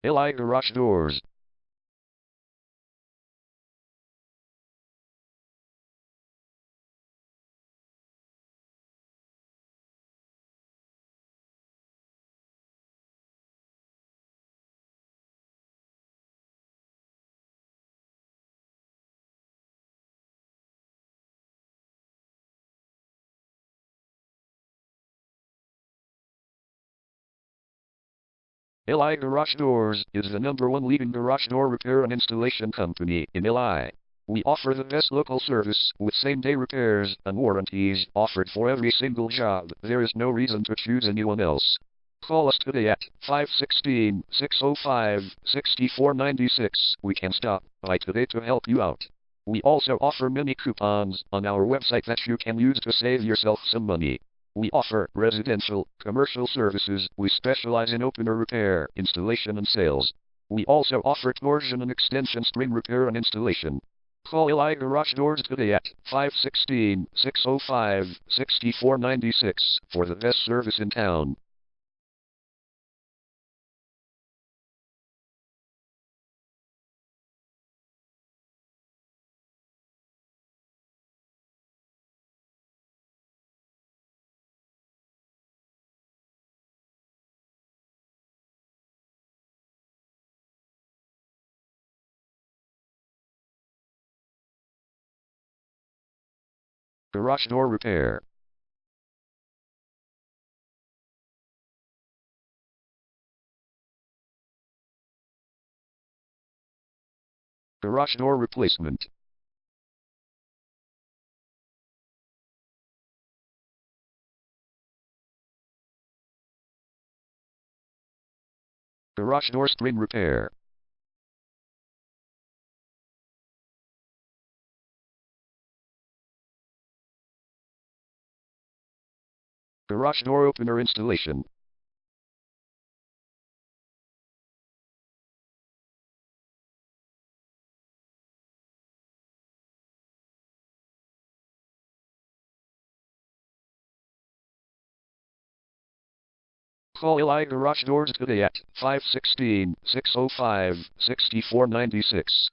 Eli Garage Doors. Eli Garage Doors is the #1 leading garage door repair and installation company in Eli. We offer the best local service with same-day repairs and warranties offered for every single job. There is no reason to choose anyone else. Call us today at 516-605-6496. We can stop by today to help you out. We also offer many coupons on our website that you can use to save yourself some money. We offer residential, commercial services. We specialize in opener repair, installation and sales. We also offer torsion and extension string repair and installation. Call Eli Garage Doors today at 516-605-6496 for the best service in town. Garage door repair. Garage door replacement. Garage door string repair. Garage door opener installation. Call Eli Garage Doors today at 516-605-6496.